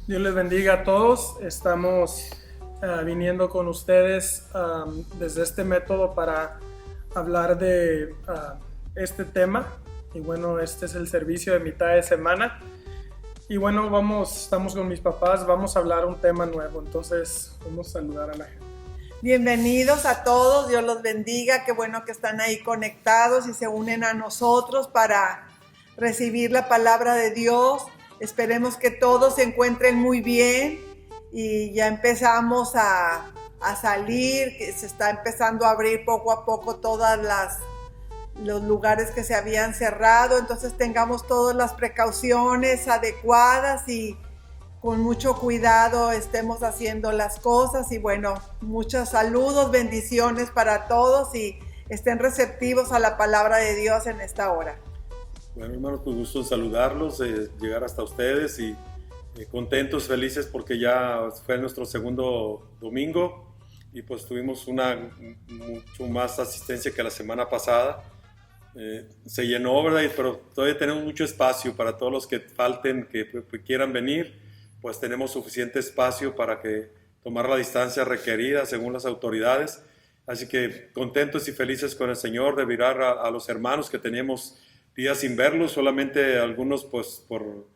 Dios les bendiga a todos. Estamos viniendo con ustedes desde este método para hablar de este tema. Y bueno, este es el servicio de mitad de semana. Y bueno, estamos con mis papás, vamos a hablar un tema nuevo. Entonces, vamos a saludar a la gente. Bienvenidos a todos, Dios los bendiga, qué bueno que están ahí conectados y se unen a nosotros para recibir la palabra de Dios. Esperemos que todos se encuentren muy bien y ya empezamos a salir, que se está empezando a abrir poco a poco los lugares que se habían cerrado, entonces tengamos todas las precauciones adecuadas y con mucho cuidado estemos haciendo las cosas. Y bueno, muchos saludos, bendiciones para todos y estén receptivos a la palabra de Dios en esta hora. Bueno, hermanos, pues gusto en saludarlos, llegar hasta ustedes y contentos, felices porque ya fue nuestro segundo domingo y pues tuvimos mucho más asistencia que la semana pasada. Se llenó, ¿verdad? Pero todavía tenemos mucho espacio para todos los que falten, que quieran venir. Pues tenemos suficiente espacio para tomar la distancia requerida según las autoridades. Así que contentos y felices con el Señor de mirar a los hermanos que teníamos días sin verlos, solamente algunos pues por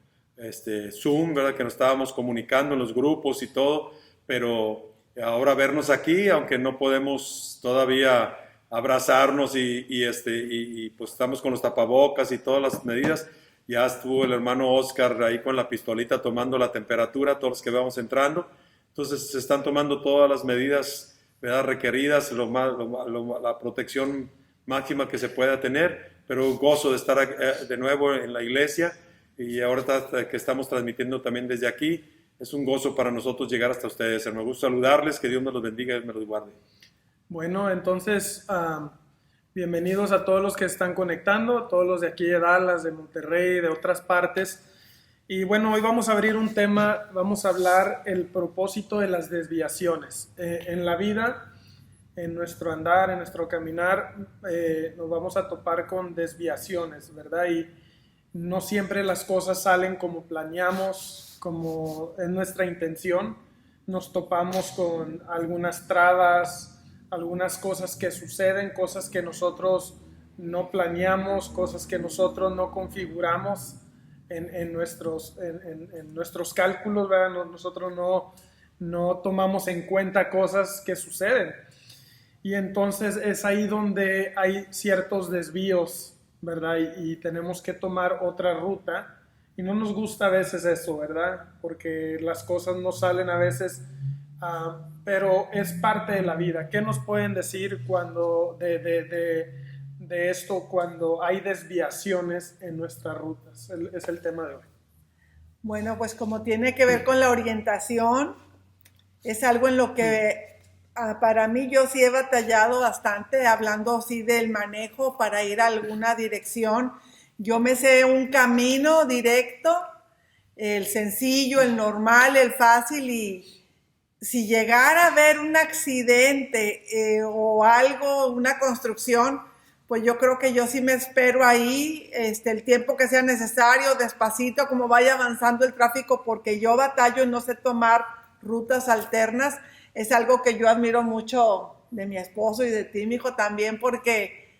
Zoom, ¿verdad? Que nos estábamos comunicando en los grupos y todo, pero ahora vernos aquí, aunque no podemos todavía abrazarnos y pues estamos con los tapabocas y todas las medidas. Ya estuvo el hermano Oscar ahí con la pistolita tomando la temperatura, todos los que vamos entrando. Entonces se están tomando todas las medidas, ¿verdad?, requeridas, la protección máxima que se pueda tener, pero gozo de estar de nuevo en la iglesia y ahora que estamos transmitiendo también desde aquí. Es un gozo para nosotros llegar hasta ustedes. Me gusta saludarles, que Dios me los bendiga y me los guarde. Bueno, entonces, bienvenidos a todos los que están conectando, todos los de aquí de Dallas, de Monterrey, de otras partes. Y bueno, hoy vamos a abrir un tema, vamos a hablar el propósito de las desviaciones. En la vida, en nuestro andar, en nuestro caminar, nos vamos a topar con desviaciones, ¿verdad? Y no siempre las cosas salen como planeamos, como es nuestra intención. Nos topamos con algunas trabas, algunas cosas que suceden, cosas que nosotros no planeamos, cosas que nosotros no configuramos en nuestros cálculos, ¿verdad? Nosotros no tomamos en cuenta cosas que suceden. Y entonces es ahí donde hay ciertos desvíos, ¿verdad? Y tenemos que tomar otra ruta. Y no nos gusta a veces eso, ¿verdad? Porque las cosas no salen a veces, pero es parte de la vida. ¿Qué nos pueden decir de esto cuando hay desviaciones en nuestras rutas? Es el tema de hoy. Bueno, pues como tiene que ver con la orientación, es algo en lo que para mí yo sí he batallado bastante, hablando así del manejo para ir a alguna dirección. Yo me sé un camino directo, el sencillo, el normal, el fácil, y si llegara a haber un accidente o algo, una construcción, pues yo creo que yo sí me espero ahí el tiempo que sea necesario, despacito, como vaya avanzando el tráfico, porque yo batallo y no sé tomar rutas alternas. Es algo que yo admiro mucho de mi esposo y de ti, mi hijo, también, porque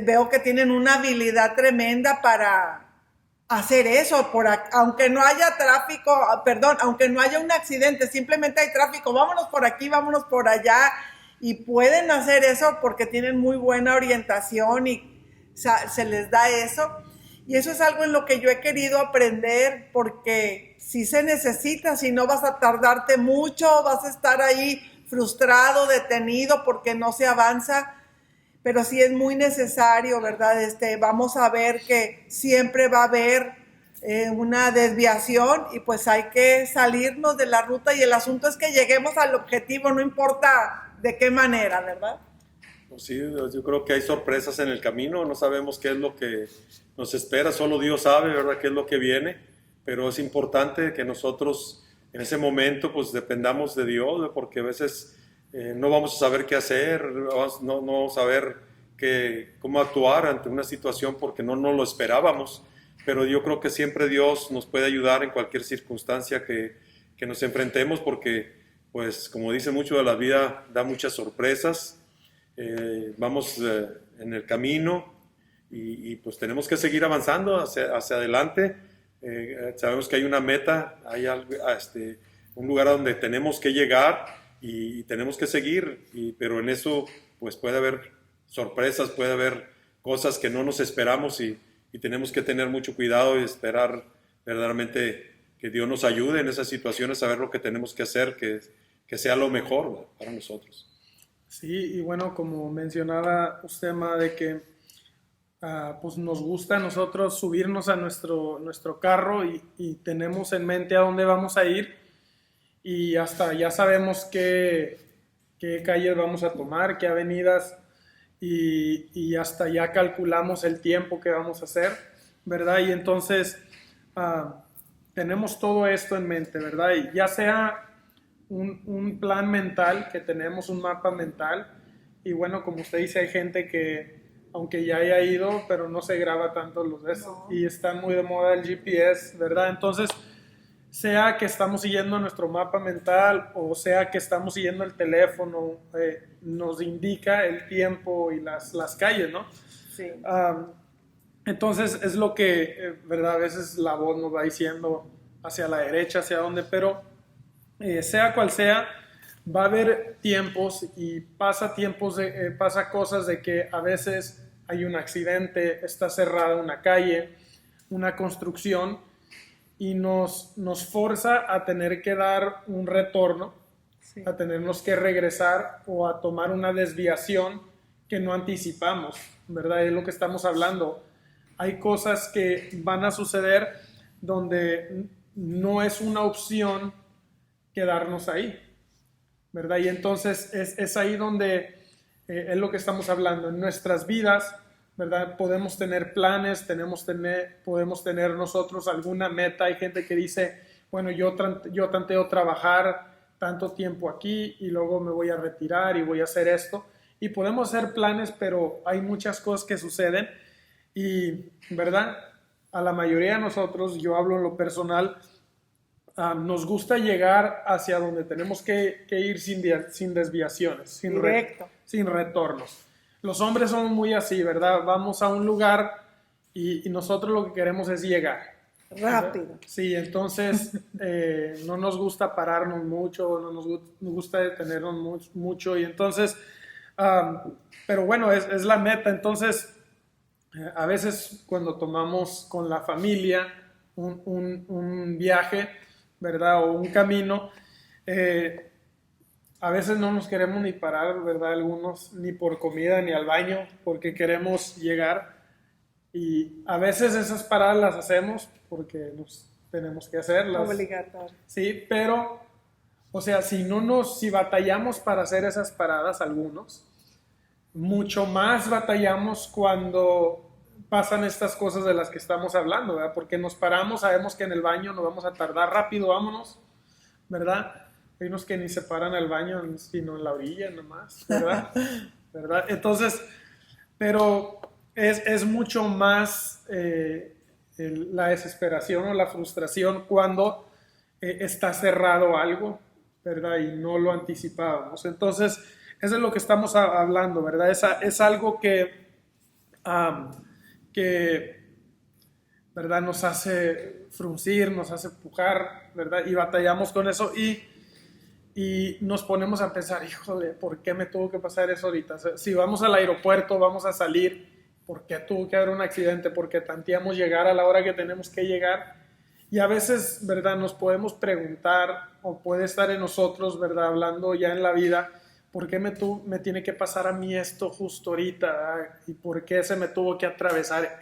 veo que tienen una habilidad tremenda para hacer eso, aunque no haya tráfico, aunque no haya un accidente, simplemente hay tráfico, vámonos por aquí, vámonos por allá, y pueden hacer eso porque tienen muy buena orientación y se les da eso. Y eso es algo en lo que yo he querido aprender, porque si se necesita, si no vas a tardarte mucho, vas a estar ahí frustrado, detenido porque no se avanza, pero sí es muy necesario, ¿verdad? Vamos a ver que siempre va a haber una desviación y pues hay que salirnos de la ruta, y el asunto es que lleguemos al objetivo, no importa de qué manera, ¿verdad? Pues sí, yo creo que hay sorpresas en el camino, no sabemos qué es lo que nos espera, solo Dios sabe, ¿verdad?, qué es lo que viene, pero es importante que nosotros en ese momento pues dependamos de Dios, porque a veces no vamos a saber qué hacer, no vamos a saber cómo actuar ante una situación porque no lo esperábamos. pero yo creo que siempre Dios nos puede ayudar en cualquier circunstancia que nos enfrentemos, porque, pues, como dice mucho de la vida, da muchas sorpresas. Vamos en el camino y pues tenemos que seguir avanzando hacia adelante. Sabemos que hay una meta, hay un lugar a donde tenemos que llegar y tenemos que seguir, pero en eso pues puede haber sorpresas, puede haber cosas que no nos esperamos y tenemos que tener mucho cuidado y esperar verdaderamente que Dios nos ayude en esas situaciones, saber lo que tenemos que hacer, que sea lo mejor, ¿verdad?, para nosotros. Sí, y bueno, como mencionaba usted, Ma, de que pues nos gusta a nosotros subirnos a nuestro carro y tenemos en mente a dónde vamos a ir y hasta ya sabemos qué calles vamos a tomar, qué avenidas y hasta ya calculamos el tiempo que vamos a hacer, ¿verdad? Y entonces tenemos todo esto en mente, ¿verdad? Y ya sea un plan mental, que tenemos un mapa mental, y bueno, como usted dice, hay gente que aunque ya haya ido, pero no se graba tanto los de eso, y está muy de moda el GPS, ¿verdad? Entonces, sea que estamos siguiendo nuestro mapa mental o sea que estamos siguiendo el teléfono, nos indica el tiempo y las calles, ¿no? Sí. Entonces es lo que, ¿verdad? A veces la voz nos va diciendo hacia la derecha, hacia dónde, pero sea cual sea, va a haber tiempos y pasa cosas de que a veces hay un accidente, está cerrada una calle, una construcción, y nos forza a tener que dar un retorno, sí, a tenernos que regresar o a tomar una desviación que no anticipamos, ¿verdad? Es lo que estamos hablando. Hay cosas que van a suceder donde no es una opción quedarnos ahí, ¿verdad? Y entonces es ahí donde es lo que estamos hablando. En nuestras vidas, ¿verdad? Podemos tener planes, podemos tener nosotros alguna meta. Hay gente que dice, bueno, yo tanteo trabajar tanto tiempo aquí y luego me voy a retirar y voy a hacer esto. Y podemos hacer planes, pero hay muchas cosas que suceden y, ¿verdad? A la mayoría de nosotros, yo hablo en lo personal, nos gusta llegar hacia donde tenemos que ir sin desviaciones, sin retornos. Los hombres son muy así, ¿verdad? Vamos a un lugar y nosotros lo que queremos es llegar. Rápido. ¿Verdad? Sí, entonces no nos gusta pararnos mucho, no nos gusta detenernos mucho y entonces, pero bueno, es la meta. Entonces, a veces cuando tomamos con la familia un viaje, ¿verdad? O un camino, a veces no nos queremos ni parar, ¿verdad? Algunos ni por comida ni al baño porque queremos llegar y a veces esas paradas las hacemos porque nos tenemos que hacerlas. Obligatorio. Sí, pero, o sea, si batallamos para hacer esas paradas algunos, mucho más batallamos cuando pasan estas cosas de las que estamos hablando, ¿verdad? Porque nos paramos, sabemos que en el baño nos vamos a tardar rápido, vámonos, ¿verdad? Hay unos que ni se paran al baño, sino en la orilla nomás, ¿verdad? ¿Verdad? Entonces, pero es mucho más la desesperación o la frustración cuando está cerrado algo, ¿verdad? Y no lo anticipábamos. Entonces, eso es lo que estamos hablando, ¿verdad? Es algo que ¿verdad? Nos hace fruncir, nos hace empujar, ¿verdad? Y batallamos con eso y nos ponemos a pensar, híjole, ¿por qué me tuvo que pasar eso ahorita? O sea, si vamos al aeropuerto, vamos a salir, ¿por qué tuvo que haber un accidente? Porque tanteamos llegar a la hora que tenemos que llegar. Y a veces, ¿verdad? Nos podemos preguntar, o puede estar en nosotros, ¿verdad? Hablando ya en la vida, ¿por qué me tiene que pasar a mí esto justo ahorita? ¿Verdad? ¿Y por qué se me tuvo que atravesar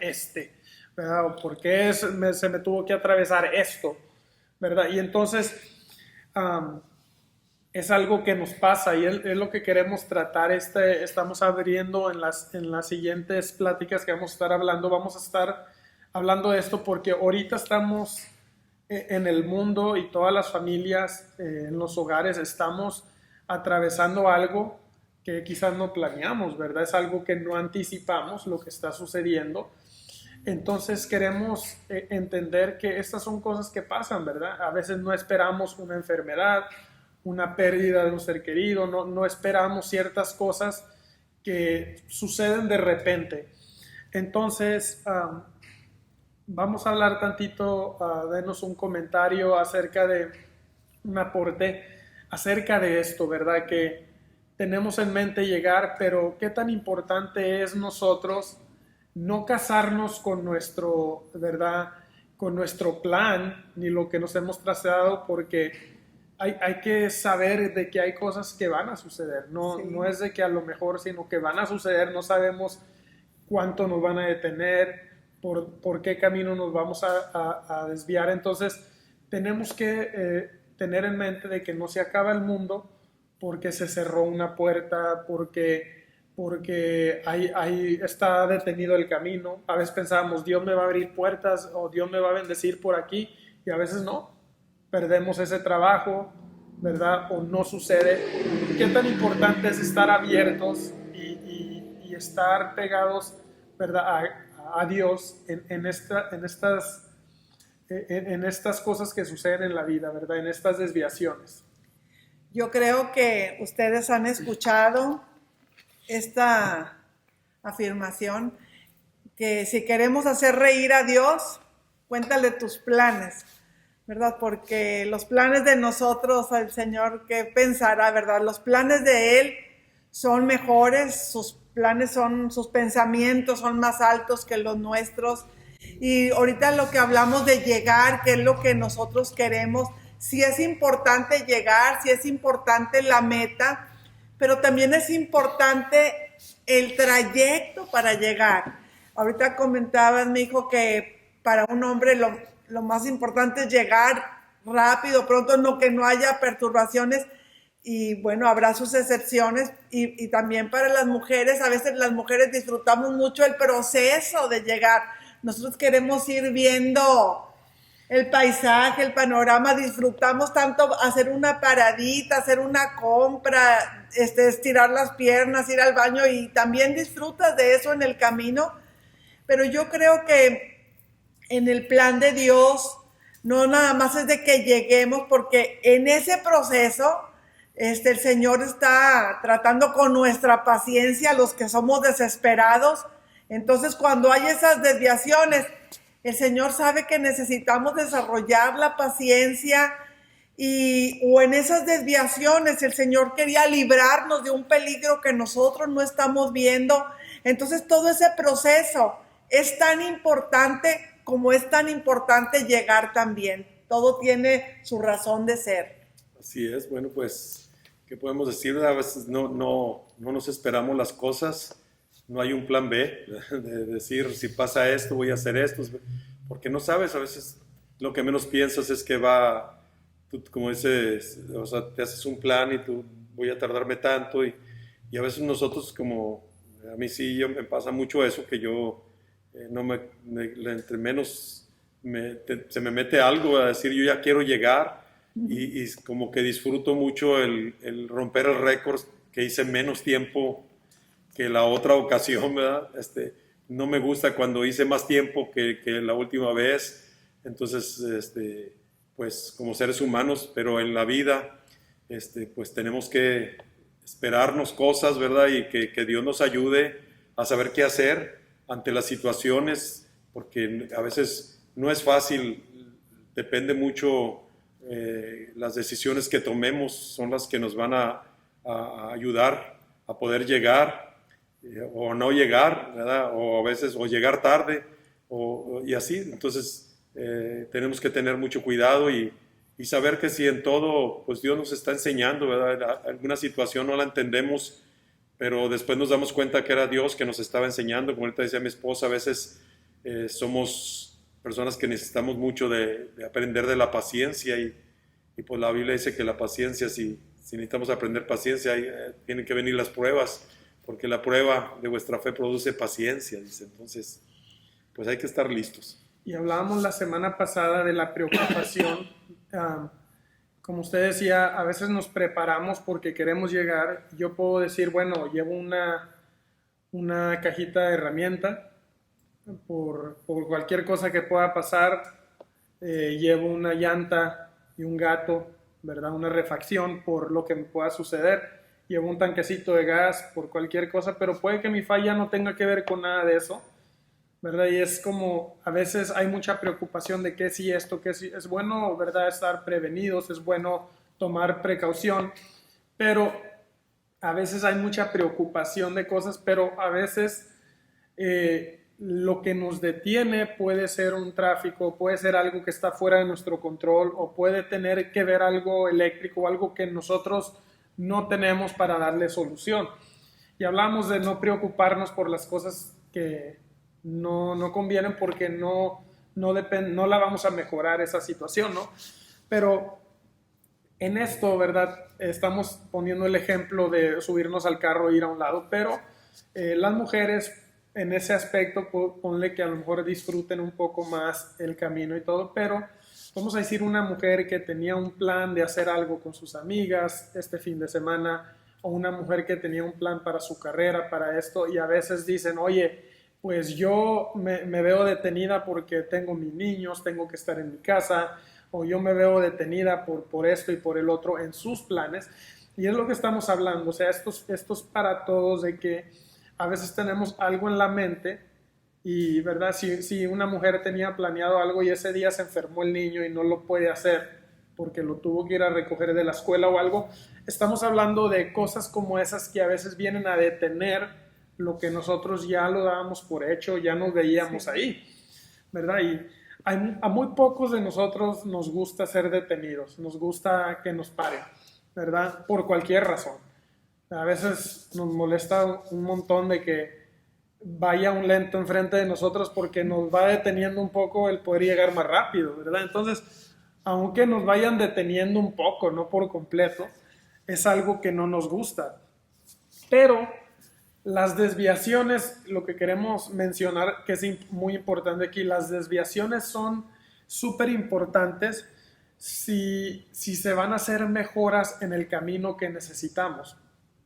¿verdad? ¿O por qué se me tuvo que atravesar esto? ¿Verdad? Y entonces es algo que nos pasa y es lo que queremos tratar. Estamos abriendo en las siguientes pláticas que vamos a estar hablando. Vamos a estar hablando de esto porque ahorita estamos en el mundo y todas las familias en los hogares estamos atravesando algo que quizás no planeamos, ¿verdad? Es algo que no anticipamos lo que está sucediendo. Entonces queremos entender que estas son cosas que pasan, ¿verdad? A veces no esperamos una enfermedad, una pérdida de un ser querido, no esperamos ciertas cosas que suceden de repente. Entonces, vamos a hablar tantito, denos un comentario acerca de un aporte, acerca de esto, ¿verdad? Que tenemos en mente llegar, pero qué tan importante es nosotros no casarnos con nuestro, ¿verdad? Con nuestro plan, ni lo que nos hemos trazado, porque hay que saber de que hay cosas que van a suceder, Sí. no es de que a lo mejor, sino que van a suceder, no sabemos cuánto nos van a detener, por qué camino nos vamos a desviar. Entonces, tenemos que tener en mente de que no se acaba el mundo porque se cerró una puerta, porque ahí está detenido el camino. A veces pensábamos, Dios me va a abrir puertas o Dios me va a bendecir por aquí, y a veces no. Perdemos ese trabajo, ¿verdad? O no sucede. ¿Qué tan importante es estar abiertos y estar pegados, ¿verdad? A Dios en estas cosas que suceden en la vida, ¿verdad? En estas desviaciones. Yo creo que ustedes han escuchado esta afirmación, que si queremos hacer reír a Dios, cuéntale tus planes, ¿verdad? Porque los planes de nosotros, el Señor, ¿qué pensará, verdad? Los planes de Él son mejores, sus planes son, sus pensamientos son más altos que los nuestros. Y ahorita lo que hablamos de llegar, que es lo que nosotros queremos, sí es importante llegar, sí es importante la meta, pero también es importante el trayecto para llegar. Ahorita comentabas, mi hijo, que para un hombre lo más importante es llegar rápido, pronto, no, que no haya perturbaciones, y bueno, habrá sus excepciones, y también para las mujeres, a veces las mujeres disfrutamos mucho el proceso de llegar. Nosotros queremos ir viendo el paisaje, el panorama, disfrutamos tanto hacer una paradita, hacer una compra, estirar las piernas, ir al baño, y también disfrutas de eso en el camino. Pero yo creo que en el plan de Dios no nada más es de que lleguemos, porque en ese proceso el Señor está tratando con nuestra paciencia, los que somos desesperados. Entonces, cuando hay esas desviaciones, el Señor sabe que necesitamos desarrollar la paciencia, o en esas desviaciones el Señor quería librarnos de un peligro que nosotros no estamos viendo. Entonces, todo ese proceso es tan importante como es tan importante llegar también. Todo tiene su razón de ser. Así es. Bueno, pues, ¿qué podemos decir? A veces no nos esperamos las cosas. No hay un plan B, de decir, si pasa esto, voy a hacer esto, porque no sabes. A veces lo que menos piensas es que tú, como dices, o sea, te haces un plan y tú, voy a tardarme tanto, y a veces nosotros, como a mí sí me pasa mucho eso, que yo entre menos se me mete algo a decir, yo ya quiero llegar, y como que disfruto mucho el romper el récord, que hice menos tiempo que la otra ocasión, ¿verdad? No me gusta cuando hice más tiempo que la última vez. Entonces, pues como seres humanos, pero en la vida, pues tenemos que esperarnos cosas, ¿verdad? Y que Dios nos ayude a saber qué hacer ante las situaciones, porque a veces no es fácil, depende mucho, las decisiones que tomemos son las que nos van a ayudar a poder llegar, o no llegar, ¿verdad? O a veces o llegar tarde, y así. Entonces tenemos que tener mucho cuidado y saber que si en todo, pues Dios nos está enseñando, ¿verdad? Alguna situación no la entendemos, pero después nos damos cuenta que era Dios que nos estaba enseñando. Como ahorita decía mi esposa, a veces somos personas que necesitamos mucho de aprender de la paciencia, y pues la Biblia dice que la paciencia, si necesitamos aprender paciencia, tienen que venir las pruebas, porque la prueba de vuestra fe produce paciencia, dice. Entonces, pues hay que estar listos. Y hablábamos la semana pasada de la preocupación. Como usted decía, a veces nos preparamos porque queremos llegar. Yo puedo decir, bueno, llevo una cajita de herramienta, por cualquier cosa que pueda pasar. Llevo una llanta y un gato, ¿verdad? Una refacción por lo que me pueda suceder. Llevo un tanquecito de gas por cualquier cosa, pero puede que mi falla no tenga que ver con nada de eso, ¿verdad? Y es como, a veces hay mucha preocupación de qué si esto, qué si es bueno, ¿verdad? Estar prevenidos, es bueno tomar precaución, pero a veces hay mucha preocupación de cosas, pero a veces lo que nos detiene puede ser un tráfico, puede ser algo que está fuera de nuestro control, o puede tener que ver algo eléctrico, algo que nosotros no tenemos para darle solución. Y hablamos de no preocuparnos por las cosas que no convienen, porque no la vamos a mejorar esa situación, ¿no? Pero en esto, ¿verdad? Estamos poniendo el ejemplo de subirnos al carro e ir a un lado, pero las mujeres en ese aspecto, ponle que a lo mejor disfruten un poco más el camino y todo, pero vamos a decir una mujer que tenía un plan de hacer algo con sus amigas este fin de semana, o una mujer que tenía un plan para su carrera, para esto, y a veces dicen, oye, pues yo me veo detenida porque tengo mis niños, tengo que estar en mi casa, o yo me veo detenida por esto y por el otro en sus planes. Y es lo que estamos hablando, o sea, esto es para todos, de que a veces tenemos algo en la mente y, ¿verdad? Si una mujer tenía planeado algo y ese día se enfermó el niño y no lo puede hacer porque lo tuvo que ir a recoger de la escuela o algo, estamos hablando de cosas como esas que a veces vienen a detener lo que nosotros ya lo dábamos por hecho, ya nos veíamos ahí, ¿verdad? Y a muy pocos de nosotros nos gusta ser detenidos, nos gusta que nos paren, ¿verdad? Por cualquier razón. A veces nos molesta un montón de que vaya un lento enfrente de nosotros porque nos va deteniendo un poco el poder llegar más rápido, ¿verdad? Entonces, aunque nos vayan deteniendo un poco, no por completo, es algo que no nos gusta. Pero las desviaciones, lo que queremos mencionar, que es muy importante aquí, las desviaciones son súper importantes si se van a hacer mejoras en el camino que necesitamos.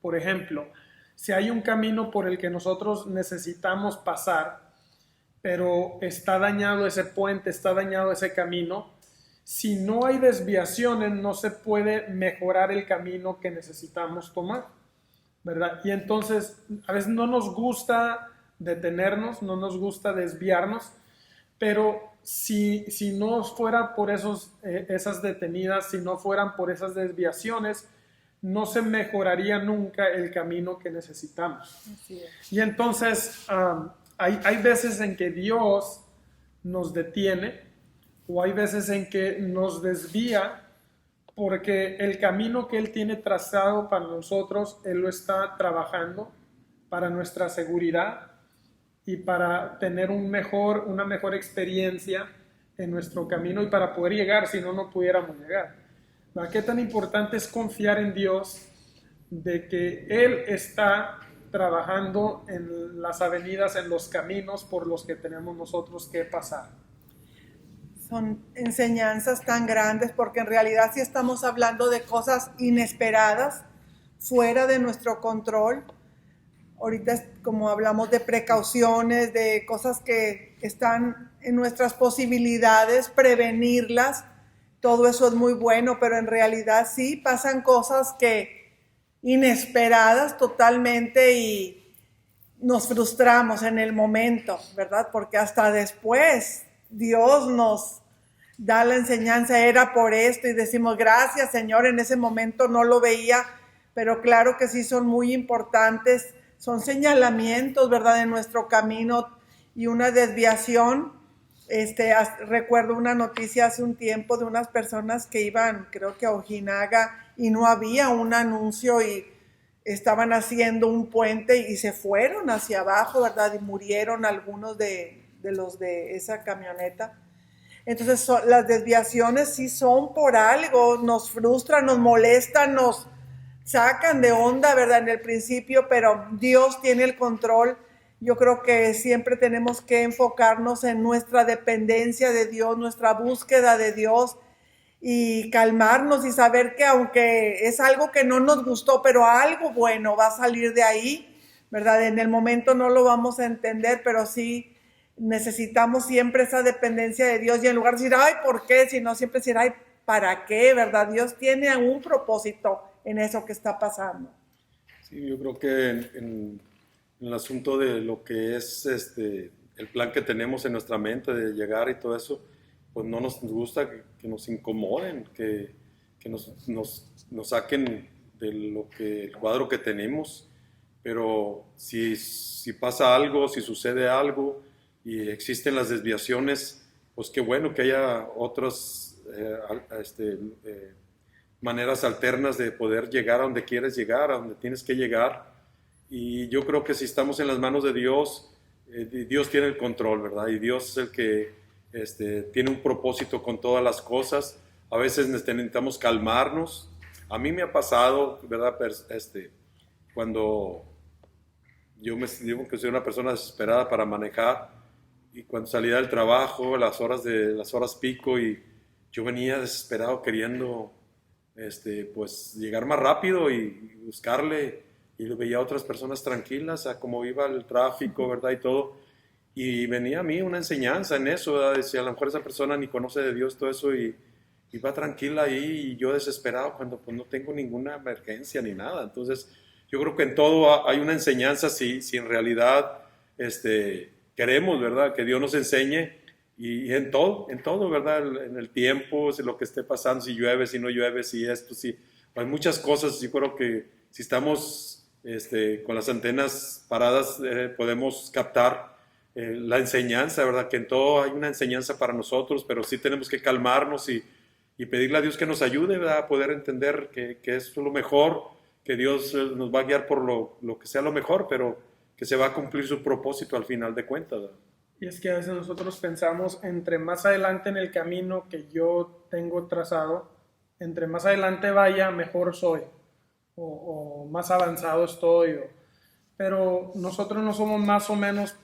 Por ejemplo, si hay un camino por el que nosotros necesitamos pasar, pero está dañado ese puente, está dañado ese camino, si no hay desviaciones, no se puede mejorar el camino que necesitamos tomar, ¿verdad? Y entonces, a veces no nos gusta detenernos, no nos gusta desviarnos, pero si no fuera por esas detenidas, si no fueran por esas desviaciones, no se mejoraría nunca el camino que necesitamos. Así es. Y entonces hay veces en que Dios nos detiene, o hay veces en que nos desvía, porque el camino que Él tiene trazado para nosotros, Él lo está trabajando para nuestra seguridad y para tener una mejor experiencia en nuestro camino y para poder llegar, si no, no pudiéramos llegar. ¿Qué tan importante es confiar en Dios de que Él está trabajando en las avenidas, en los caminos por los que tenemos nosotros que pasar? Son enseñanzas tan grandes porque en realidad sí estamos hablando de cosas inesperadas, fuera de nuestro control. Ahorita como hablamos de precauciones, de cosas que están en nuestras posibilidades, prevenirlas. Todo eso es muy bueno, pero en realidad sí pasan cosas que inesperadas totalmente y nos frustramos en el momento, ¿verdad? Porque hasta después Dios nos da la enseñanza, era por esto, y decimos gracias Señor, en ese momento no lo veía, pero claro que sí son muy importantes, son señalamientos, ¿verdad? De nuestro camino y una desviación. Recuerdo una noticia hace un tiempo de unas personas que iban, creo que a Ojinaga, y no había un anuncio y estaban haciendo un puente y se fueron hacia abajo, ¿verdad? Y murieron algunos de los de esa camioneta. Entonces las desviaciones sí son por algo, nos frustran, nos molestan, nos sacan de onda, ¿verdad? En el principio, pero Dios tiene el control. Yo creo que siempre tenemos que enfocarnos en nuestra dependencia de Dios, nuestra búsqueda de Dios y calmarnos y saber que aunque es algo que no nos gustó, pero algo bueno va a salir de ahí, ¿verdad? En el momento no lo vamos a entender, pero sí necesitamos siempre esa dependencia de Dios y en lugar de decir, ay, ¿por qué? Sino siempre decir, ay, ¿para qué? ¿Verdad? Dios tiene un propósito en eso que está pasando. Sí, yo creo que en el asunto de lo que es el plan que tenemos en nuestra mente de llegar y todo eso, pues no nos gusta que nos incomoden, que nos saquen de el cuadro que tenemos. Pero si pasa algo, si sucede algo y existen las desviaciones, pues qué bueno que haya otras maneras alternas de poder llegar a donde quieres llegar, a donde tienes que llegar. Y yo creo que si estamos en las manos de Dios, Dios tiene el control, ¿verdad? Y Dios es el que tiene un propósito con todas las cosas. A veces necesitamos calmarnos. A mí me ha pasado, ¿verdad? Cuando yo me digo que soy una persona desesperada para manejar, y cuando salía del trabajo, las horas pico, y yo venía desesperado queriendo pues llegar más rápido y buscarle, y veía a otras personas tranquilas a cómo iba el tráfico, ¿verdad? Y todo, y venía a mí una enseñanza en eso, ¿verdad? Decía, a lo mejor esa persona ni conoce de Dios, todo eso, y va tranquila ahí, y yo desesperado cuando pues no tengo ninguna emergencia ni nada. Entonces yo creo que en todo hay una enseñanza, si en realidad queremos, ¿verdad? Que Dios nos enseñe, y en todo, ¿verdad? En el tiempo, si lo que esté pasando, si llueve, si no llueve, si esto, si... Hay muchas cosas. Yo creo que si estamos con las antenas paradas, podemos captar la enseñanza, ¿verdad? Que en todo hay una enseñanza para nosotros, pero sí tenemos que calmarnos y pedirle a Dios que nos ayude, ¿verdad? A poder entender que es lo mejor, que Dios nos va a guiar por lo que sea lo mejor, pero que se va a cumplir su propósito al final de cuentas, ¿verdad? Y es que a veces nosotros pensamos, entre más adelante en el camino que yo tengo trazado, entre más adelante vaya, mejor soy, o más avanzado estoy, pero nosotros no somos más o menos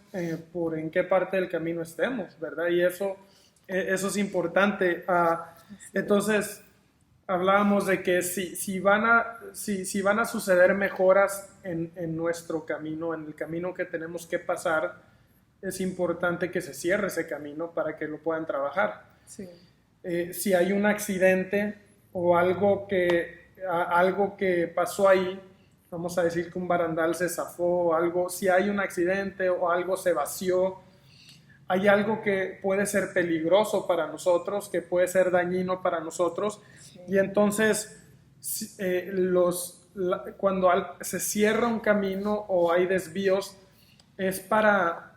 por en qué parte del camino estemos, ¿verdad? Y eso es importante. Entonces, hablábamos de que si van a suceder mejoras en nuestro camino, en el camino que tenemos que pasar, es importante que se cierre ese camino para que lo puedan trabajar. Sí. Si hay un accidente o algo que pasó ahí, vamos a decir que un barandal se zafó o algo, si hay un accidente o algo se vació, hay algo que puede ser peligroso para nosotros, que puede ser dañino para nosotros, sí. Y entonces cuando se cierra un camino o hay desvíos, es para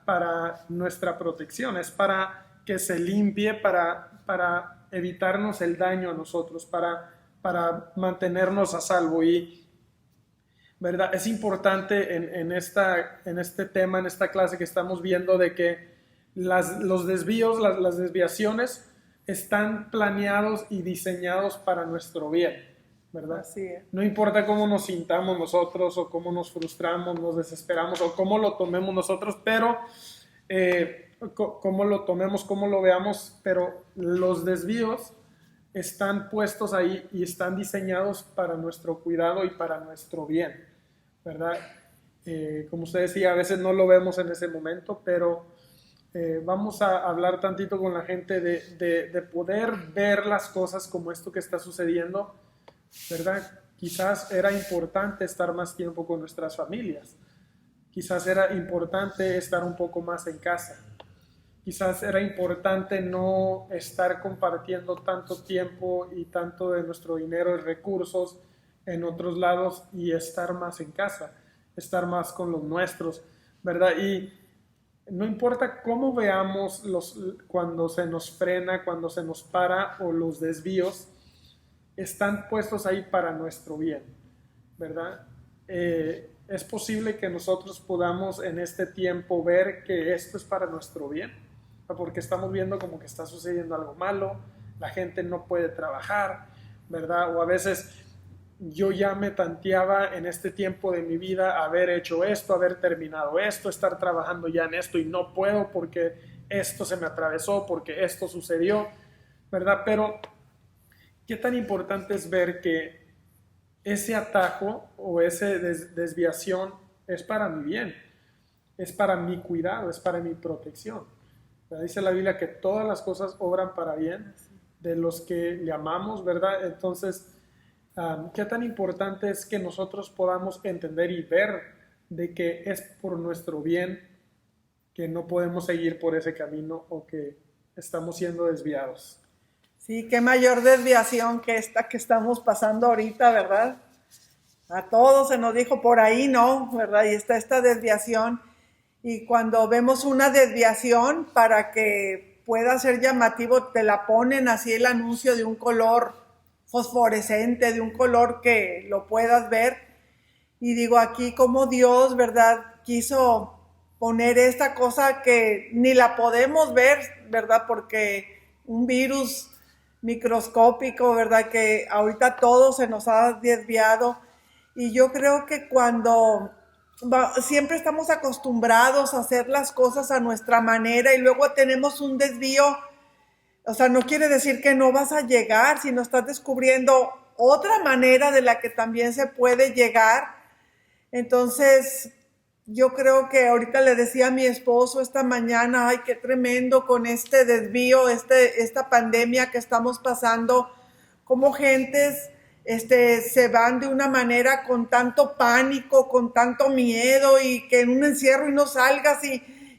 nuestra protección, es para que se limpie, para evitarnos el daño a nosotros, para mantenernos a salvo. Y, ¿verdad? Es importante en este tema, en esta clase que estamos viendo, de que los desvíos, las desviaciones están planeados y diseñados para nuestro bien, ¿verdad? Así es. No importa cómo nos sintamos nosotros, o cómo nos frustramos, nos desesperamos, o cómo lo tomemos nosotros, pero cómo lo tomemos, cómo lo veamos, pero los desvíos están puestos ahí y están diseñados para nuestro cuidado y para nuestro bien, ¿verdad? Como usted decía, a veces no lo vemos en ese momento, pero vamos a hablar tantito con la gente de poder ver las cosas como esto que está sucediendo, ¿verdad? Quizás era importante estar más tiempo con nuestras familias. Quizás era importante estar un poco más en casa. Quizás era importante no estar compartiendo tanto tiempo y tanto de nuestro dinero y recursos en otros lados y estar más en casa, estar más con los nuestros, ¿verdad? Y no importa cómo veamos cuando se nos frena, cuando se nos para, o los desvíos, están puestos ahí para nuestro bien, ¿verdad? Es posible que nosotros podamos en este tiempo ver que esto es para nuestro bien, porque estamos viendo como que está sucediendo algo malo, la gente no puede trabajar, ¿verdad? O a veces yo ya me tanteaba en este tiempo de mi vida haber hecho esto, haber terminado esto, estar trabajando ya en esto, y no puedo porque esto se me atravesó, porque esto sucedió, ¿verdad? Pero ¿qué tan importante es ver que ese atajo o esa desviación es para mi bien, es para mi cuidado, es para mi protección? Dice la Biblia que todas las cosas obran para bien de los que le amamos, ¿verdad? Entonces, ¿qué tan importante es que nosotros podamos entender y ver de que es por nuestro bien que no podemos seguir por ese camino o que estamos siendo desviados? Sí, qué mayor desviación que esta que estamos pasando ahorita, ¿verdad? A todos se nos dijo por ahí no, ¿verdad? Y está esta desviación. Y cuando vemos una desviación, para que pueda ser llamativo, te la ponen así el anuncio de un color fosforescente, de un color que lo puedas ver. Y digo aquí como Dios, ¿verdad? Quiso poner esta cosa que ni la podemos ver, ¿verdad? Porque un virus microscópico, ¿verdad? Que ahorita todo se nos ha desviado. Y yo creo que cuando siempre estamos acostumbrados a hacer las cosas a nuestra manera y luego tenemos un desvío, o sea, no quiere decir que no vas a llegar, sino estás descubriendo otra manera de la que también se puede llegar. Entonces, yo creo que ahorita le decía a mi esposo esta mañana, ay, qué tremendo con este desvío, esta pandemia que estamos pasando, como gentes se van de una manera con tanto pánico, con tanto miedo y que en un encierro y no salgas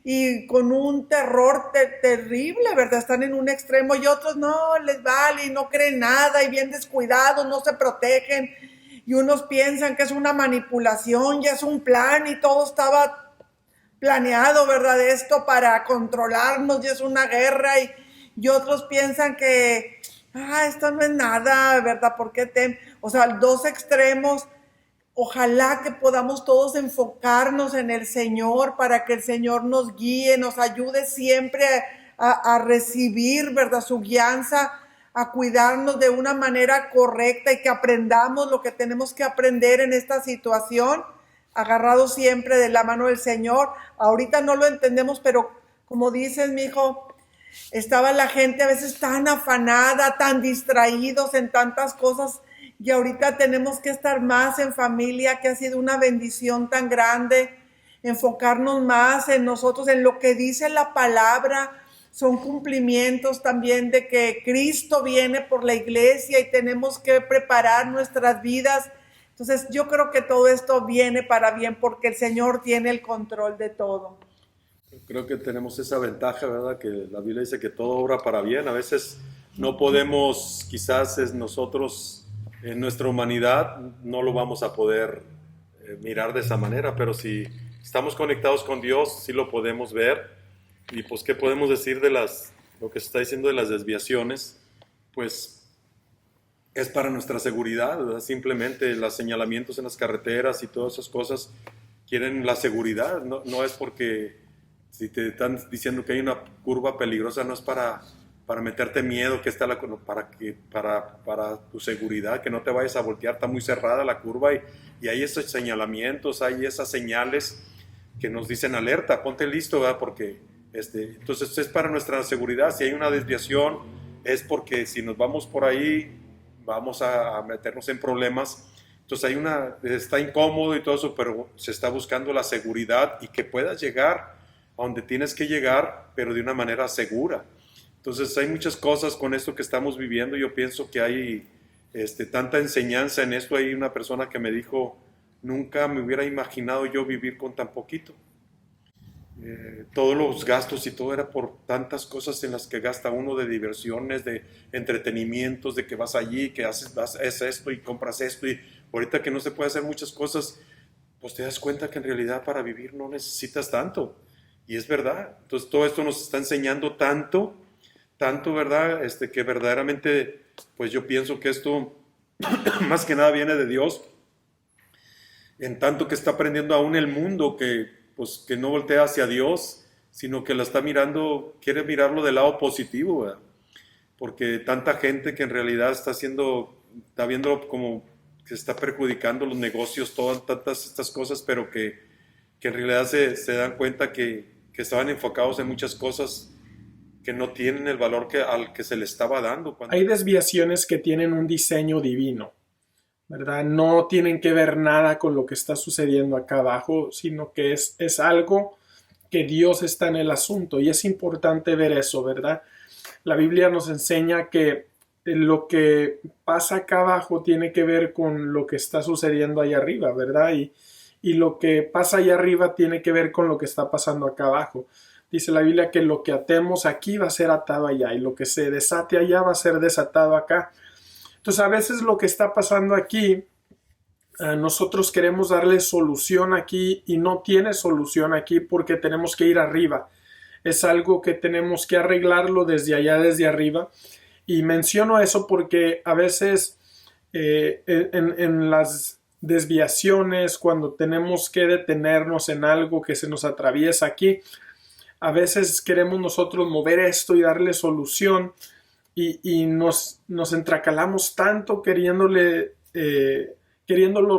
y con un terror terrible, ¿verdad? Están en un extremo y otros no les vale y no creen nada y bien descuidados, no se protegen y unos piensan que es una manipulación, ya es un plan y todo estaba planeado, ¿verdad? Esto para controlarnos y es una guerra y otros piensan que esto no es nada, ¿verdad? ¿Por qué o sea, dos extremos? Ojalá que podamos todos enfocarnos en el Señor para que el Señor nos guíe, nos ayude siempre a recibir, ¿verdad? Su guianza, a cuidarnos de una manera correcta y que aprendamos lo que tenemos que aprender en esta situación, agarrados siempre de la mano del Señor. Ahorita no lo entendemos, pero como dices, mi hijo, estaba la gente a veces tan afanada, tan distraídos en tantas cosas y ahorita tenemos que estar más en familia, que ha sido una bendición tan grande, enfocarnos más en nosotros, en lo que dice la palabra. Son cumplimientos también de que Cristo viene por la iglesia y tenemos que preparar nuestras vidas. Entonces yo creo que todo esto viene para bien porque el Señor tiene el control de todo. Creo que tenemos esa ventaja, ¿verdad? Que la Biblia dice que todo obra para bien. A veces no podemos, quizás nosotros, en nuestra humanidad, no lo vamos a poder mirar de esa manera, pero si estamos conectados con Dios, sí lo podemos ver. Y pues, ¿qué podemos decir de lo que se está diciendo de las desviaciones? Pues es para nuestra seguridad, ¿verdad? Simplemente los señalamientos en las carreteras y todas esas cosas quieren la seguridad, no es porque si te están diciendo que hay una curva peligrosa, no es para meterte miedo, que está para tu seguridad, que no te vayas a voltear, está muy cerrada la curva y hay esos señalamientos, hay esas señales que nos dicen alerta, ponte listo, ¿verdad? Porque entonces es para nuestra seguridad. Si hay una desviación es porque si nos vamos por ahí vamos a meternos en problemas. Entonces está incómodo y todo eso, pero se está buscando la seguridad y que puedas llegar a donde tienes que llegar, pero de una manera segura. Entonces hay muchas cosas con esto que estamos viviendo. Yo pienso que hay tanta enseñanza en esto. Hay una persona que me dijo, nunca me hubiera imaginado yo vivir con tan poquito. Todos los gastos y todo era por tantas cosas en las que gasta uno, de diversiones, de entretenimientos, de que vas allí, que haces esto y compras esto, y ahorita que no se puede hacer muchas cosas, pues te das cuenta que en realidad para vivir no necesitas tanto, y es verdad. Entonces todo esto nos está enseñando tanto, ¿verdad? Que verdaderamente, pues yo pienso que esto más que nada viene de Dios, en tanto que está aprendiendo aún el mundo que no voltea hacia Dios, sino que la está mirando, quiere mirarlo del lado positivo, ¿verdad? Porque tanta gente que en realidad está viendo como que está perjudicando los negocios, todas tantas estas cosas, pero que en realidad se dan cuenta que estaban enfocados en muchas cosas que no tienen el valor al que se le estaba dando. Hay desviaciones que tienen un diseño divino, ¿verdad? No tienen que ver nada con lo que está sucediendo acá abajo, sino que es algo que Dios está en el asunto y es importante ver eso, ¿verdad? La Biblia nos enseña que lo que pasa acá abajo tiene que ver con lo que está sucediendo allá arriba, ¿verdad? Y lo que pasa allá arriba tiene que ver con lo que está pasando acá abajo. Dice la Biblia que lo que atemos aquí va a ser atado allá y lo que se desate allá va a ser desatado acá. Entonces a veces lo que está pasando aquí, nosotros queremos darle solución aquí y no tiene solución aquí porque tenemos que ir arriba. Es algo que tenemos que arreglarlo desde allá, desde arriba. Y menciono eso porque a veces en las desviaciones, cuando tenemos que detenernos en algo que se nos atraviesa aquí, a veces queremos nosotros mover esto y darle solución y nos entracalamos tanto queriéndolo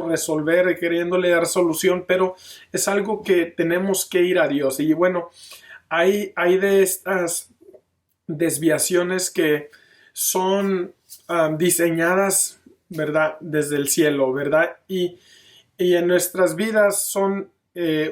resolver, queriéndole dar solución, pero es algo que tenemos que ir a Dios. Y bueno, hay de estas desviaciones que son diseñadas, ¿verdad? Desde el cielo, ¿verdad? Y en nuestras vidas son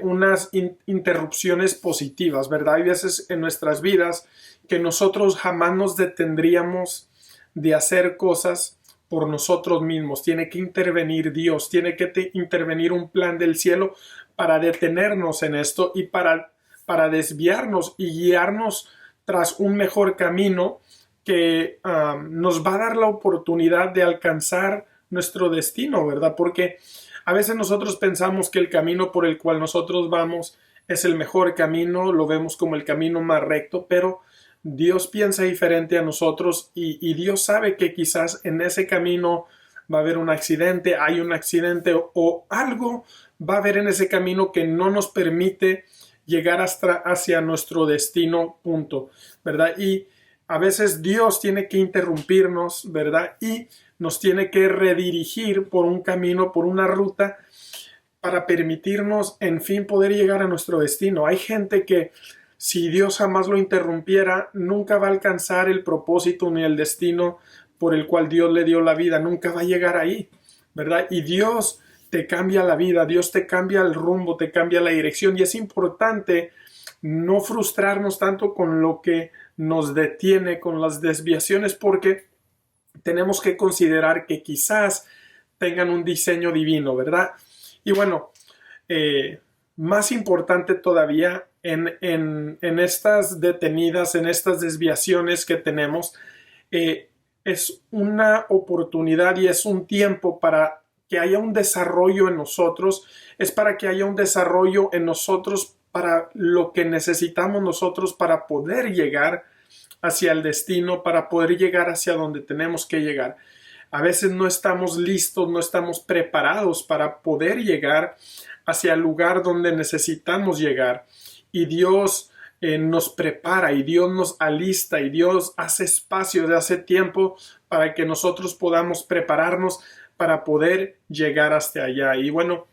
unas interrupciones positivas, ¿verdad? Hay veces en nuestras vidas que nosotros jamás nos detendríamos de hacer cosas por nosotros mismos. Tiene que intervenir Dios, tiene que intervenir un plan del cielo para detenernos en esto y para desviarnos y guiarnos tras un mejor camino que nos va a dar la oportunidad de alcanzar nuestro destino, ¿verdad? Porque a veces nosotros pensamos que el camino por el cual nosotros vamos es el mejor camino, lo vemos como el camino más recto, pero Dios piensa diferente a nosotros y Dios sabe que quizás en ese camino va a haber un accidente, hay un accidente o algo va a haber en ese camino que no nos permite llegar hacia nuestro destino, punto, ¿verdad? Y a veces Dios tiene que interrumpirnos, ¿verdad? Y nos tiene que redirigir por un camino, por una ruta, para permitirnos, en fin, poder llegar a nuestro destino. Hay gente que, si Dios jamás lo interrumpiera, nunca va a alcanzar el propósito ni el destino por el cual Dios le dio la vida, nunca va a llegar ahí, ¿verdad? Y Dios te cambia la vida, Dios te cambia el rumbo, te cambia la dirección y es importante no frustrarnos tanto con lo que nos detiene, con las desviaciones, porque tenemos que considerar que quizás tengan un diseño divino, ¿verdad? Y bueno, más importante todavía en estas detenidas, en estas desviaciones que tenemos, es una oportunidad y es un tiempo para que haya un desarrollo en nosotros, es para que haya un desarrollo en nosotros para lo que necesitamos nosotros para poder llegar hacia el destino, para poder llegar hacia donde tenemos que llegar. A veces no estamos listos, no estamos preparados para poder llegar hacia el lugar donde necesitamos llegar. Y Dios nos prepara y Dios nos alista y Dios hace espacio, hace tiempo para que nosotros podamos prepararnos para poder llegar hasta allá. Y bueno,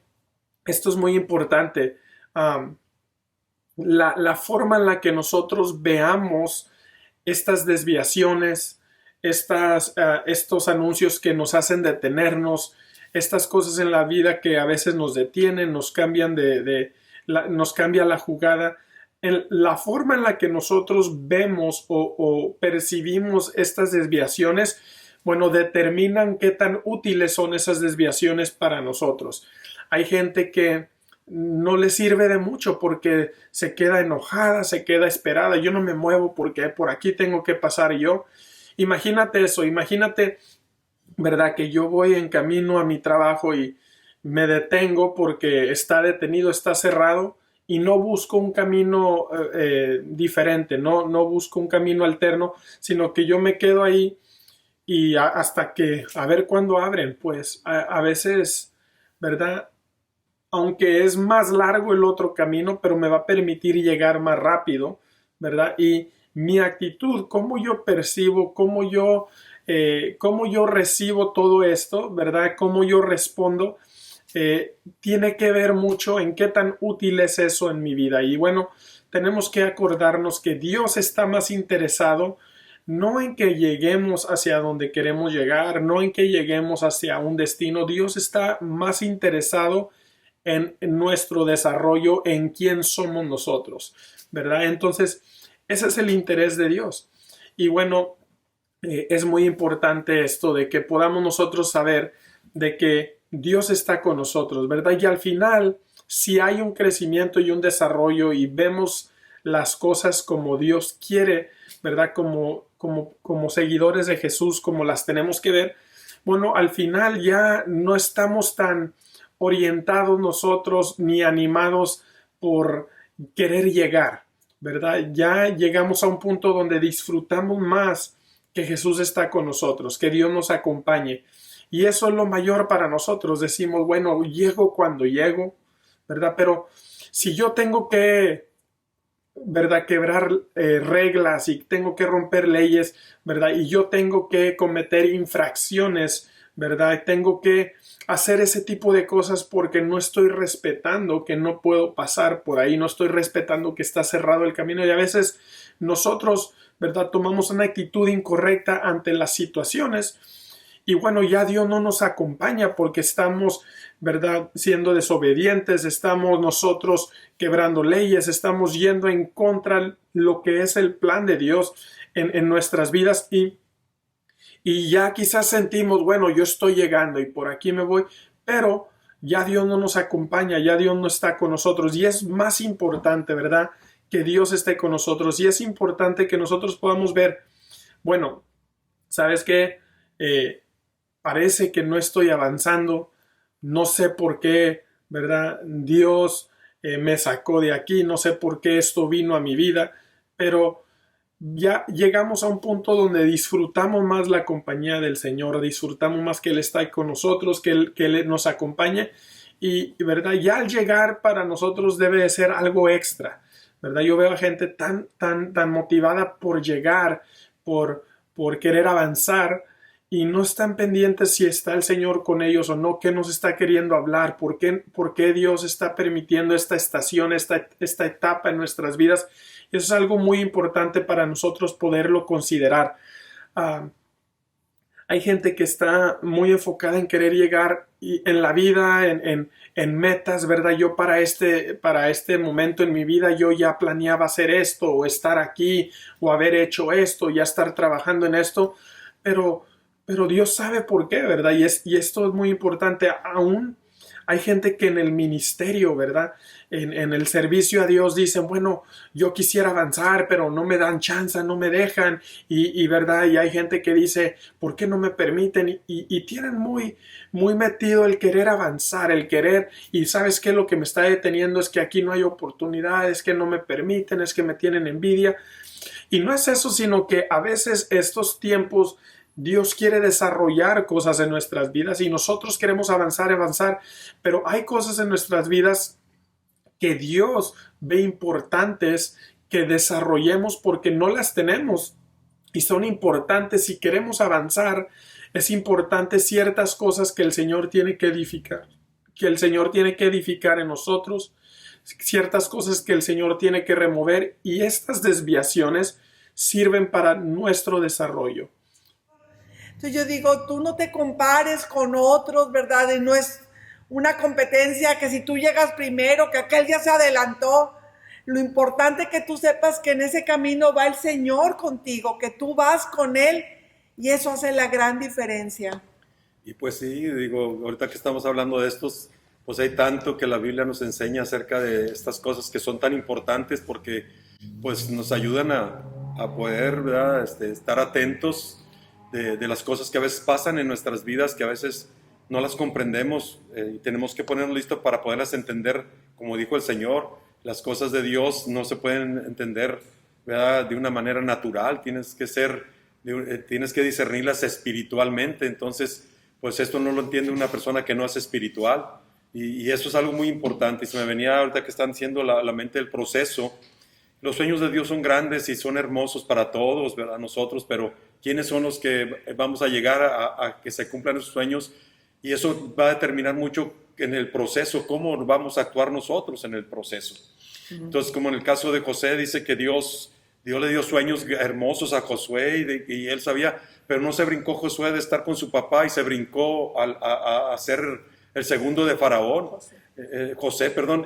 esto es muy importante. La forma en la que nosotros veamos estas desviaciones, estos anuncios que nos hacen detenernos, estas cosas en la vida que a veces nos detienen, nos cambian nos cambia la jugada. La forma en la que nosotros vemos o percibimos estas desviaciones, bueno, determinan qué tan útiles son esas desviaciones para nosotros. Hay gente que no le sirve de mucho porque se queda enojada, se queda esperada. Yo no me muevo porque por aquí tengo que pasar yo. Imagínate eso, imagínate, ¿verdad? Que yo voy en camino a mi trabajo y me detengo porque está detenido, está cerrado y no busco un camino diferente, no busco un camino alterno, sino que yo me quedo ahí y hasta que a ver cuándo abren. Pues a veces, ¿verdad? Aunque es más largo el otro camino, pero me va a permitir llegar más rápido, ¿verdad? Y mi actitud, cómo yo percibo, cómo yo recibo todo esto, ¿verdad? Cómo yo respondo, tiene que ver mucho en qué tan útil es eso en mi vida. Y bueno, tenemos que acordarnos que Dios está más interesado no en que lleguemos hacia donde queremos llegar, no en que lleguemos hacia un destino. Dios está más interesado en nuestro desarrollo, en quién somos nosotros, ¿verdad? Entonces, ese es el interés de Dios. Y bueno, es muy importante esto de que podamos nosotros saber de que Dios está con nosotros, ¿verdad? Y al final, si hay un crecimiento y un desarrollo y vemos las cosas como Dios quiere, ¿verdad? Como seguidores de Jesús, como las tenemos que ver, bueno, al final ya no estamos tan orientados nosotros ni animados por querer llegar, ¿verdad? Ya llegamos a un punto donde disfrutamos más que Jesús está con nosotros, que Dios nos acompañe. Y eso es lo mayor para nosotros. Decimos, bueno, llego cuando llego, ¿verdad? Pero si yo tengo que, ¿verdad?, quebrar reglas y tengo que romper leyes, ¿verdad? Y yo tengo que cometer infracciones, ¿verdad? Tengo que hacer ese tipo de cosas porque no estoy respetando que no puedo pasar por ahí, no estoy respetando que está cerrado el camino. Y a veces nosotros, ¿verdad?, tomamos una actitud incorrecta ante las situaciones. Y bueno, ya Dios no nos acompaña porque estamos, ¿verdad?, siendo desobedientes, estamos nosotros quebrando leyes, estamos yendo en contra de lo que es el plan de Dios en nuestras vidas y ya quizás sentimos, bueno, yo estoy llegando y por aquí me voy, pero ya Dios no nos acompaña, ya Dios no está con nosotros y es más importante, ¿verdad?, que Dios esté con nosotros y es importante que nosotros podamos ver, bueno, ¿sabes qué? Parece que no estoy avanzando, no sé por qué, ¿verdad? Dios me sacó de aquí, no sé por qué esto vino a mi vida, pero ya llegamos a un punto donde disfrutamos más la compañía del Señor, disfrutamos más que Él está ahí con nosotros, que Él nos acompañe y, ¿verdad? Ya al llegar para nosotros debe de ser algo extra, ¿verdad? Yo veo a gente tan motivada por llegar, por querer avanzar, y no están pendientes si está el Señor con ellos o no, qué nos está queriendo hablar, por qué Dios está permitiendo esta estación, esta etapa en nuestras vidas. Eso es algo muy importante para nosotros poderlo considerar. Hay gente que está muy enfocada en querer llegar en la vida, en metas, ¿verdad? Yo para este momento en mi vida yo ya planeaba hacer esto o estar aquí o haber hecho esto, ya estar trabajando en esto, pero Dios sabe por qué, ¿verdad? Y esto es muy importante. Aún hay gente que en el ministerio, ¿verdad?, en el servicio a Dios dicen, bueno, yo quisiera avanzar, pero no me dan chance, no me dejan, ¿verdad? Y hay gente que dice, ¿por qué no me permiten? Y tienen muy metido el querer avanzar, el querer, y ¿sabes qué? Lo que me está deteniendo es que aquí no hay oportunidades, que no me permiten, es que me tienen envidia. Y no es eso, sino que a veces estos tiempos Dios quiere desarrollar cosas en nuestras vidas y nosotros queremos avanzar, pero hay cosas en nuestras vidas que Dios ve importantes que desarrollemos porque no las tenemos y son importantes. Si queremos avanzar, es importante ciertas cosas que el Señor tiene que edificar, en nosotros, ciertas cosas que el Señor tiene que remover y estas desviaciones sirven para nuestro desarrollo. Entonces yo digo, tú no te compares con otros, ¿verdad? Y no es una competencia que si tú llegas primero, que aquel ya se adelantó. Lo importante es que tú sepas que en ese camino va el Señor contigo, que tú vas con Él y eso hace la gran diferencia. Y pues sí, digo, ahorita que estamos hablando de estos, pues hay tanto que la Biblia nos enseña acerca de estas cosas que son tan importantes porque pues nos ayudan a poder, ¿verdad?, estar atentos de las cosas que a veces pasan en nuestras vidas, que a veces no las comprendemos y tenemos que ponernos listos para poderlas entender. Como dijo el Señor, las cosas de Dios no se pueden entender, ¿verdad?, de una manera natural, tienes que discernirlas espiritualmente. Entonces, pues esto no lo entiende una persona que no es espiritual y eso es algo muy importante. Y se me venía ahorita que están diciendo la mente del proceso. Los sueños de Dios son grandes y son hermosos para todos, ¿verdad?, nosotros, pero ¿quiénes son los que vamos a llegar a que se cumplan esos sueños? Y eso va a determinar mucho en el proceso, cómo vamos a actuar nosotros en el proceso. Entonces, como en el caso de José, dice que Dios le dio sueños hermosos a Josué y él sabía, pero no se brincó Josué de estar con su papá y se brincó a ser el segundo de Faraón. José, perdón,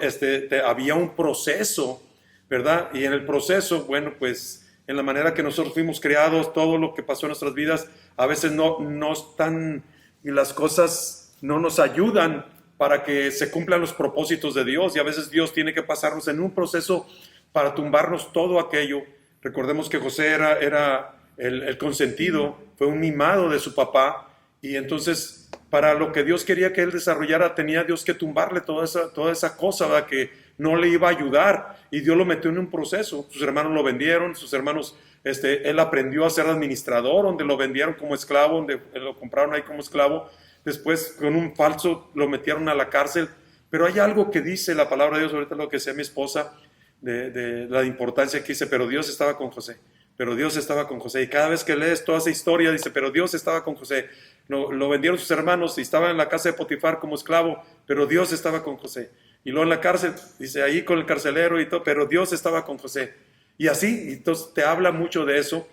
había un proceso, ¿verdad? Y en el proceso, bueno, pues en la manera que nosotros fuimos creados, todo lo que pasó en nuestras vidas, a veces no están, y las cosas no nos ayudan para que se cumplan los propósitos de Dios, y a veces Dios tiene que pasarnos en un proceso para tumbarnos todo aquello. Recordemos que José era el consentido, fue un mimado de su papá, y entonces para lo que Dios quería que él desarrollara, tenía Dios que tumbarle toda esa cosa, ¿verdad? Que no le iba a ayudar, y Dios lo metió en un proceso. Sus hermanos lo vendieron, sus hermanos, él aprendió a ser administrador, donde lo vendieron como esclavo, donde lo compraron ahí como esclavo. Después con un falso lo metieron a la cárcel. Pero hay algo que dice la palabra de Dios, ahorita lo que decía mi esposa, de la importancia que dice, pero Dios estaba con José, pero Dios estaba con José. Y cada vez que lees toda esa historia, dice, pero Dios estaba con José. Lo vendieron sus hermanos y estaba en la casa de Potifar como esclavo, pero Dios estaba con José. Y luego en la cárcel, dice, ahí con el carcelero y todo, pero Dios estaba con José. Y así, entonces te habla mucho de eso,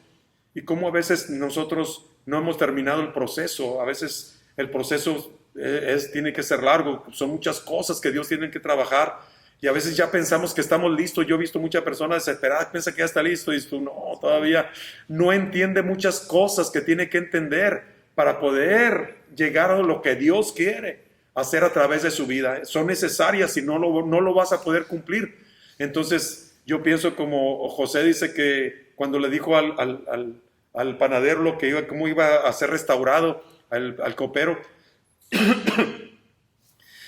y cómo a veces nosotros no hemos terminado el proceso. A veces el proceso tiene que ser largo, son muchas cosas que Dios tiene que trabajar, y a veces ya pensamos que estamos listos. Yo he visto muchas personas desesperadas, piensa que ya está listo, y tú no, todavía no entiende muchas cosas que tiene que entender para poder llegar a lo que Dios quiere hacer a través de su vida. Son necesarias, y no lo vas a poder cumplir. Entonces yo pienso como José dice, que cuando le dijo al panadero lo que iba, cómo iba a ser restaurado, al copero,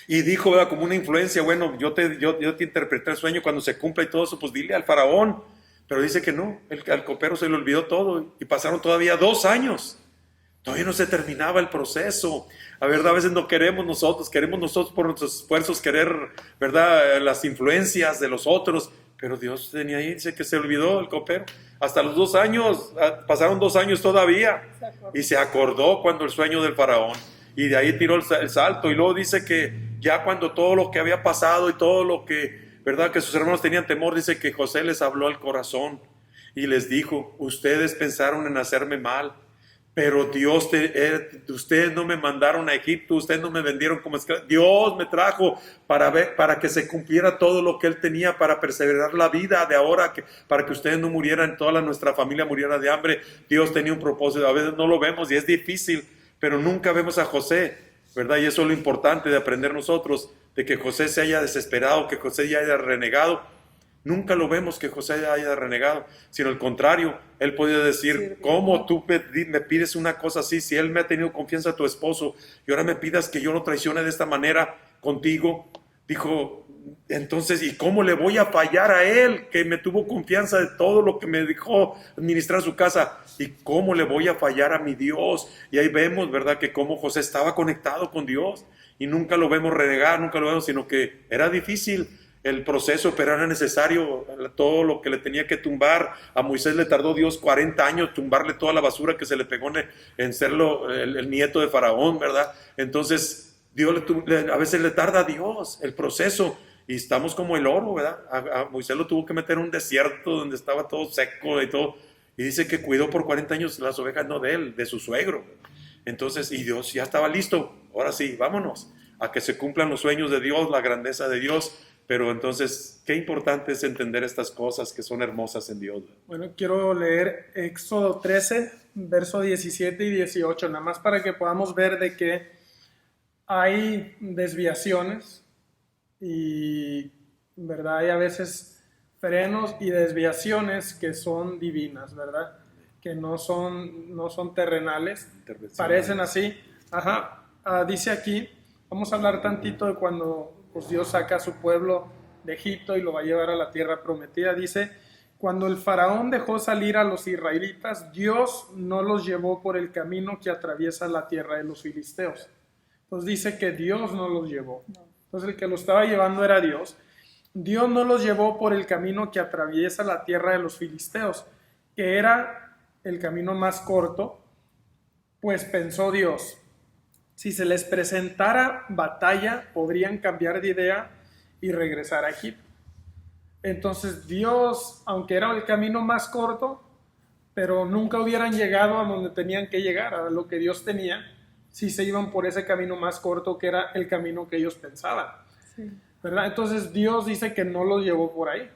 y dijo, ¿verdad? Como una influencia, bueno, yo te interpreté el sueño, cuando se cumpla y todo eso, pues dile al faraón. Pero dice que no, al copero se le olvidó todo, y pasaron todavía 2 años. Todavía no se terminaba el proceso. A verdad, a veces no queremos nosotros por nuestros esfuerzos querer, ¿verdad?, las influencias de los otros. Pero Dios tenía ahí, dice que se olvidó el copero. Hasta los 2 años, pasaron 2 años todavía. Y se acordó cuando el sueño del faraón. Y de ahí tiró el salto. Y luego dice que ya cuando todo lo que había pasado y todo lo que, ¿verdad?, que sus hermanos tenían temor, dice que José les habló al corazón y les dijo, ustedes pensaron en hacerme mal, pero Dios, ustedes no me mandaron a Egipto, ustedes no me vendieron como esclavo. Dios me trajo para que se cumpliera todo lo que Él tenía, para perseverar la vida de ahora, para que ustedes no murieran, toda nuestra familia muriera de hambre. Dios tenía un propósito. A veces no lo vemos y es difícil, pero nunca vemos a José, ¿verdad? Y eso es lo importante de aprender nosotros, de que José se haya desesperado, que José ya haya renegado. Nunca lo vemos que José haya renegado, sino al contrario, él podía decir, ¿cómo tú me pides una cosa así? Si él me ha tenido confianza a tu esposo y ahora me pidas que yo lo traicione de esta manera contigo, dijo, entonces, ¿y cómo le voy a fallar a él que me tuvo confianza de todo lo que me dejó administrar su casa? ¿Y cómo le voy a fallar a mi Dios? Y ahí vemos, ¿verdad?, que cómo José estaba conectado con Dios y nunca lo vemos renegar, nunca lo vemos, sino que era difícil el proceso, pero era necesario todo lo que le tenía que tumbar. A Moisés le tardó Dios 40 años tumbarle toda la basura que se le pegó en serlo el nieto de Faraón, ¿verdad? Entonces, Dios a veces le tarda a Dios el proceso, y estamos como el oro, ¿verdad? A Moisés lo tuvo que meter en un desierto donde estaba todo seco y todo, y dice que cuidó por 40 años las ovejas, no de él, de su suegro. Entonces, y Dios ya estaba listo, ahora sí, vámonos, a que se cumplan los sueños de Dios, la grandeza de Dios. Pero entonces, qué importante es entender estas cosas que son hermosas en Dios. Bueno, quiero leer Éxodo 13, verso 17 y 18, nada más para que podamos ver de que hay desviaciones y, ¿verdad?, hay a veces frenos y desviaciones que son divinas, ¿verdad?, que no son terrenales, parecen así. Dice aquí, vamos a hablar tantito de cuando pues Dios saca a su pueblo de Egipto y lo va a llevar a la tierra prometida. Dice, cuando el faraón dejó salir a los israelitas, Dios no los llevó por el camino que atraviesa la tierra de los filisteos. Entonces dice que Dios no los llevó. Entonces el que lo estaba llevando era Dios. Dios no los llevó por el camino que atraviesa la tierra de los filisteos, que era el camino más corto, pues pensó Dios, si se les presentara batalla, podrían cambiar de idea y regresar a Egipto. Entonces Dios, aunque era el camino más corto, pero nunca hubieran llegado a donde tenían que llegar, a lo que Dios tenía, si se iban por ese camino más corto, que era el camino que ellos pensaban. Sí. ¿verdad? Entonces Dios dice que no los llevó por ahí.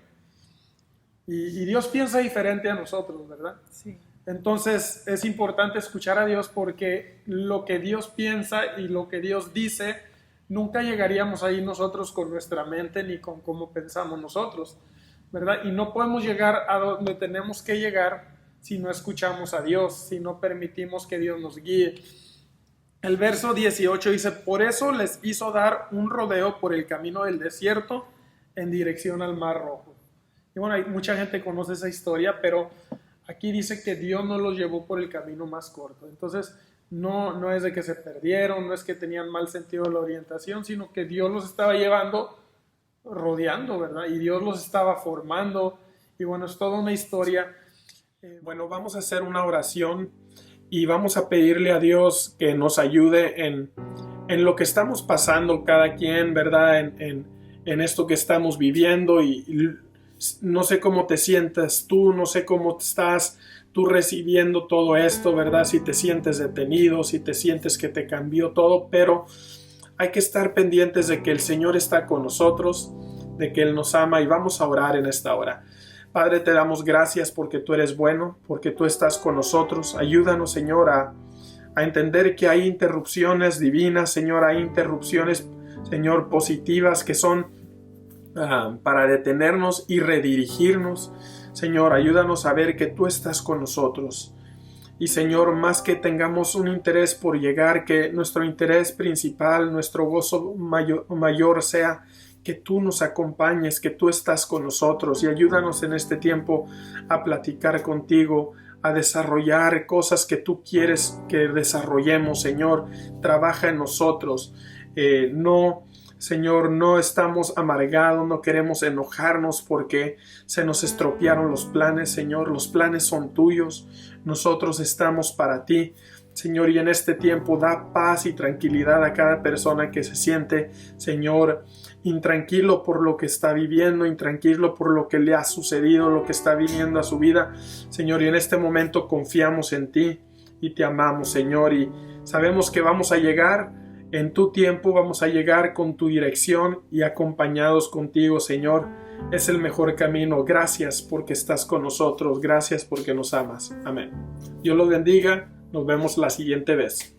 Y Dios piensa diferente a nosotros, ¿verdad? Sí. Entonces es importante escuchar a Dios porque lo que Dios piensa y lo que Dios dice, nunca llegaríamos ahí nosotros con nuestra mente ni con cómo pensamos nosotros, ¿verdad? Y no podemos llegar a donde tenemos que llegar si no escuchamos a Dios, si no permitimos que Dios nos guíe. El verso 18 dice, por eso les hizo dar un rodeo por el camino del desierto en dirección al Mar Rojo. Y bueno, hay mucha gente que conoce esa historia, pero aquí dice que Dios no los llevó por el camino más corto. Entonces, no es de que se perdieron, no es que tenían mal sentido de la orientación, sino que Dios los estaba llevando, rodeando, ¿verdad? Y Dios los estaba formando. Y bueno, es toda una historia. Bueno, vamos a hacer una oración y vamos a pedirle a Dios que nos ayude en lo que estamos pasando cada quien, ¿verdad? En esto que estamos viviendo y no sé cómo te sientas tú, no sé cómo estás tú recibiendo todo esto, ¿verdad? Si te sientes detenido, si te sientes que te cambió todo, pero hay que estar pendientes de que el Señor está con nosotros, de que Él nos ama y vamos a orar en esta hora. Padre, te damos gracias porque tú eres bueno, porque tú estás con nosotros. Ayúdanos, Señor, a entender que hay interrupciones divinas, Señor, hay interrupciones, Señor, positivas que son para detenernos y redirigirnos. Señor, ayúdanos a ver que tú estás con nosotros. Y Señor, más que tengamos un interés por llegar, que nuestro interés principal, nuestro gozo mayor sea que tú nos acompañes, que tú estás con nosotros y ayúdanos en este tiempo a platicar contigo, a desarrollar cosas que tú quieres que desarrollemos, Señor. Trabaja en nosotros. Señor, no estamos amargados, no queremos enojarnos porque se nos estropearon los planes, Señor. Los planes son tuyos, nosotros estamos para ti, Señor, y en este tiempo da paz y tranquilidad a cada persona que se siente, Señor, intranquilo por lo que está viviendo, intranquilo por lo que le ha sucedido, lo que está viniendo a su vida, Señor, y en este momento confiamos en ti y te amamos, Señor, y sabemos que vamos a llegar en tu tiempo, vamos a llegar con tu dirección y acompañados contigo, Señor. Es el mejor camino. Gracias porque estás con nosotros. Gracias porque nos amas. Amén. Dios los bendiga. Nos vemos la siguiente vez.